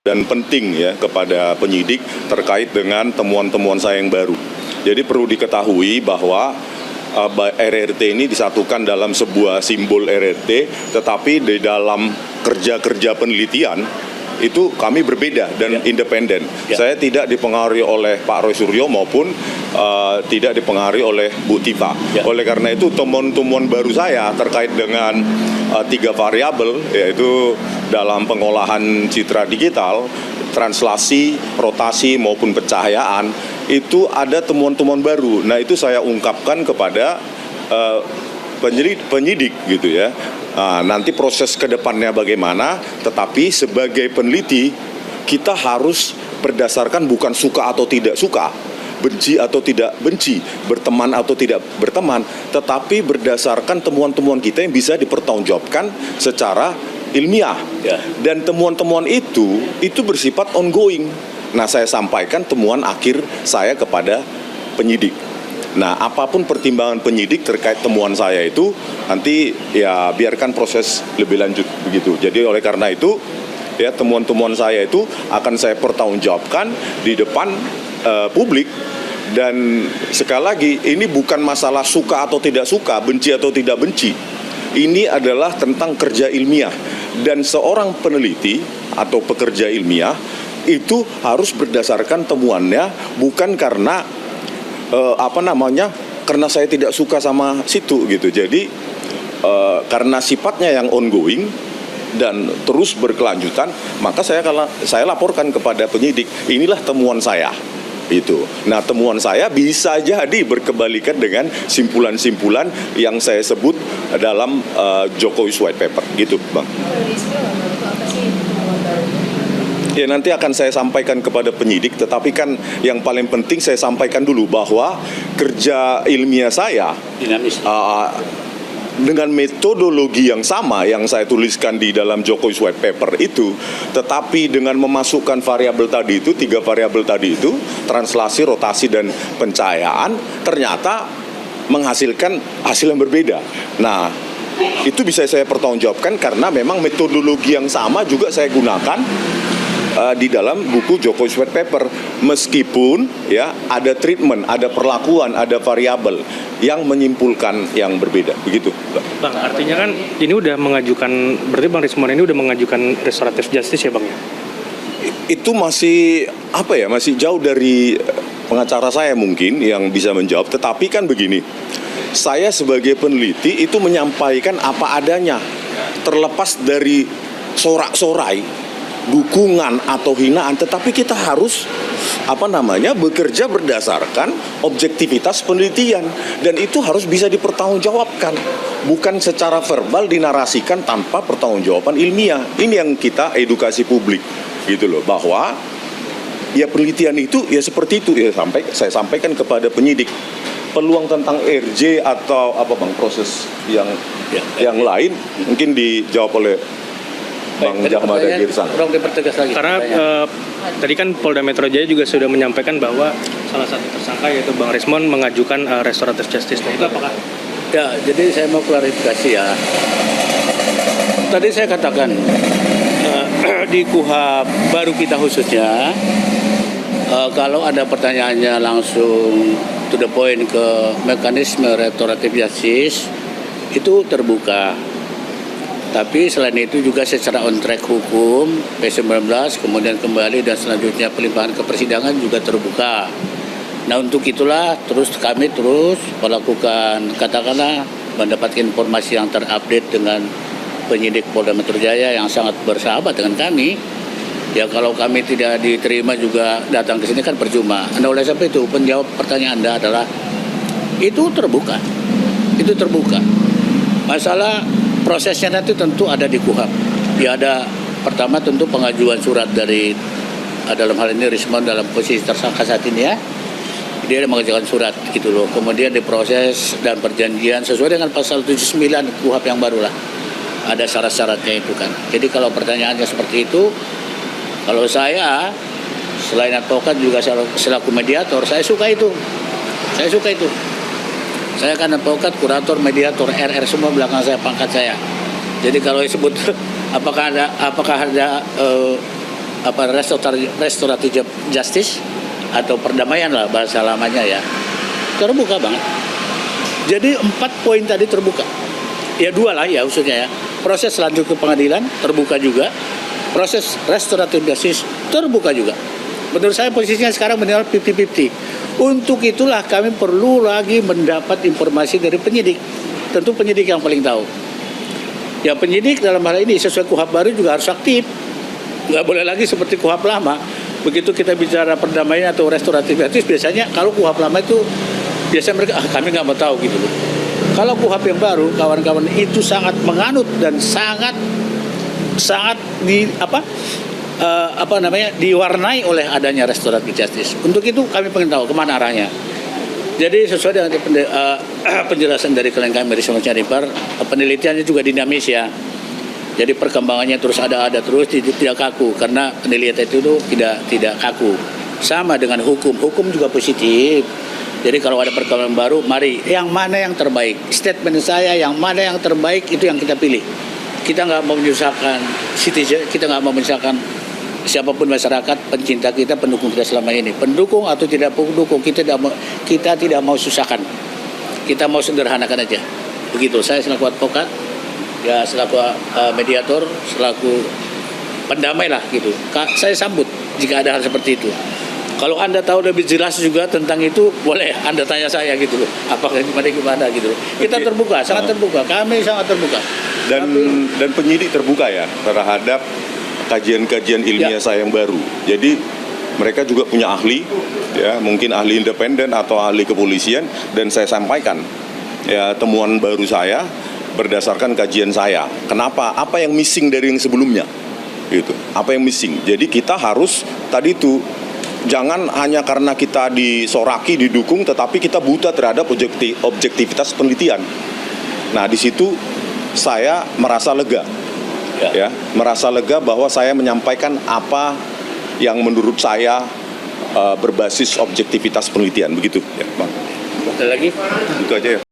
dan penting ya kepada penyidik terkait dengan temuan-temuan saya yang baru. Jadi perlu diketahui bahwa RRT ini disatukan dalam sebuah simbol RRT, tetapi di dalam kerja-kerja penelitian itu kami berbeda dan independen. Saya tidak dipengaruhi oleh Pak Roy Suryo maupun tidak dipengaruhi oleh Bu Tifa. Oleh karena itu temuan-temuan baru saya terkait dengan 3 variabel, yaitu dalam pengolahan citra digital, translasi, rotasi maupun pencahayaan, itu ada temuan-temuan baru. Nah, itu saya ungkapkan kepada penyidik gitu ya. Nah, nanti proses ke depannya bagaimana, tetapi sebagai peneliti kita harus berdasarkan bukan suka atau tidak suka, benci atau tidak benci, berteman atau tidak berteman, tetapi berdasarkan temuan-temuan kita yang bisa dipertanggungjawabkan secara ilmiah. Dan temuan-temuan itu bersifat ongoing. Nah, saya sampaikan temuan akhir saya kepada penyidik. Nah, apapun pertimbangan penyidik terkait temuan saya itu, nanti ya biarkan proses lebih lanjut begitu. Jadi oleh karena itu, ya temuan-temuan saya itu akan saya pertanggungjawabkan di depan publik. Dan sekali lagi, ini bukan masalah suka atau tidak suka, benci atau tidak benci. Ini adalah tentang kerja ilmiah. Dan seorang peneliti atau pekerja ilmiah itu harus berdasarkan temuannya, bukan karena karena saya tidak suka sama situ gitu. Jadi karena sifatnya yang ongoing dan terus berkelanjutan, maka saya laporkan kepada penyidik, inilah temuan saya itu. Nah, temuan saya bisa jadi berkebalikan dengan simpulan-simpulan yang saya sebut dalam Jokowi's White Paper gitu, Bang. Ya, nanti akan saya sampaikan kepada penyidik, tetapi kan yang paling penting saya sampaikan dulu bahwa kerja ilmiah saya dinamis. Dengan metodologi yang sama yang saya tuliskan di dalam Jokowi's White Paper itu, tetapi dengan memasukkan variabel tadi itu, 3 variabel tadi itu, translasi, rotasi, dan pencahayaan, ternyata menghasilkan hasil yang berbeda. Nah, itu bisa saya pertanggungjawabkan karena memang metodologi yang sama juga saya gunakan di dalam buku Jokowi's White Paper, meskipun ya ada treatment, ada perlakuan, ada variabel yang menyimpulkan yang berbeda, begitu, Bang. Artinya kan ini udah mengajukan, berarti Bang Rismon ini udah mengajukan restoratif justice ya, Bang ya? Itu masih masih jauh dari pengacara saya mungkin yang bisa menjawab, tetapi kan begini, saya sebagai peneliti itu menyampaikan apa adanya, terlepas dari sorak-sorai, dukungan atau hinaan, tetapi kita harus bekerja berdasarkan objektivitas penelitian, dan itu harus bisa dipertanggungjawabkan, bukan secara verbal dinarasikan tanpa pertanggungjawaban ilmiah. Ini yang kita edukasi publik gitu loh, bahwa ya penelitian itu ya seperti itu ya, saya sampaikan kepada penyidik. Peluang tentang RJ atau proses yang lain mungkin dijawab oleh Bang Jahmada Girsang. Karena tadi kan Polda Metro Jaya juga sudah menyampaikan bahwa salah satu tersangka yaitu Bang Rismon mengajukan restoratif justice. Nah, itu apakah? Ya, jadi saya mau klarifikasi ya. Tadi saya katakan di KUHP baru kita khususnya, kalau ada pertanyaannya langsung to the point ke mekanisme restoratif justice itu terbuka. Tapi selain itu juga secara on track hukum P19 kemudian kembali dan selanjutnya pelimpahan ke persidangan juga terbuka. Nah, untuk itulah kami terus melakukan, katakanlah, mendapatkan informasi yang terupdate dengan penyidik Polda Metro Jaya yang sangat bersahabat dengan kami. Ya, kalau kami tidak diterima juga datang ke sini kan percuma. Nah, oleh sebab itu penjawab pertanyaan Anda adalah itu terbuka. Itu terbuka. Masalah prosesnya nanti tentu ada di KUHP. Ya, ada pertama tentu pengajuan surat dari dalam hal ini Rismon dalam posisi tersangka saat ini ya. Dia mengajukan surat gitu loh. Kemudian diproses dan perjanjian sesuai dengan pasal 79 KUHP yang baru lah. Ada syarat-syaratnya itu kan. Jadi kalau pertanyaannya seperti itu, kalau saya selain advokat juga selaku mediator, saya suka itu. Saya kan advokat, kurator, mediator, RR semua belakang saya, pangkat saya. Jadi kalau disebut apakah ada restoratif justice atau perdamaian lah bahasa lamanya ya, terbuka banget. Jadi 4 poin tadi terbuka. Ya 2 lah ya khususnya ya. Proses lanjut ke pengadilan terbuka juga. Proses restoratif justice terbuka juga. Menurut saya posisinya sekarang minimal 50-50. Untuk itulah kami perlu lagi mendapat informasi dari penyidik. Tentu penyidik yang paling tahu. Ya penyidik dalam hal ini sesuai KUHP baru juga harus aktif. Nggak boleh lagi seperti KUHP lama. Begitu kita bicara perdamaian atau restoratif justice, biasanya kalau KUHP lama itu biasanya mereka kami nggak mau tahu gitu loh. Kalau KUHP yang baru, kawan-kawan itu sangat menganut dan sangat diwarnai oleh adanya restoratif justice. Untuk itu kami pengen tahu kemana arahnya. Jadi sesuai dengan penjelasan dari klien kami Risma Chanipar, penelitiannya juga dinamis ya. Jadi perkembangannya terus ada terus, tidak kaku karena penelitian itu tidak kaku. Sama dengan hukum juga positif. Jadi kalau ada perkembangan baru, mari yang mana yang terbaik. Statement saya yang mana yang terbaik itu yang kita pilih. Kita nggak mau menyusahkan citizen, kita nggak mau menyusahkan siapapun masyarakat, pencinta kita, pendukung kita selama ini. Pendukung atau tidak pendukung, kita tidak mau susahkan. Kita mau sederhanakan aja. Begitu. Saya selaku advokat, ya selaku mediator, selaku pendamai lah gitu. Saya sambut jika ada hal seperti itu. Kalau Anda tahu lebih jelas juga tentang itu, boleh Anda tanya saya gitu loh. Apakah gimana gitu loh. Kita terbuka, sangat terbuka. Kami sangat terbuka. Dan penyidik terbuka ya terhadap kajian-kajian ilmiah saya yang baru. Jadi mereka juga punya ahli, ya mungkin ahli independen atau ahli kepolisian, dan saya sampaikan ya temuan baru saya berdasarkan kajian saya. Kenapa? Apa yang missing dari yang sebelumnya? Gitu. Apa yang missing? Jadi kita harus tadi itu jangan hanya karena kita disoraki, didukung, tetapi kita buta terhadap objektivitas penelitian. Nah, di situ saya merasa lega, ya, merasa lega bahwa saya menyampaikan apa yang menurut saya berbasis objektivitas penelitian, begitu, ya, Bang. Ada lagi? Itu aja ya.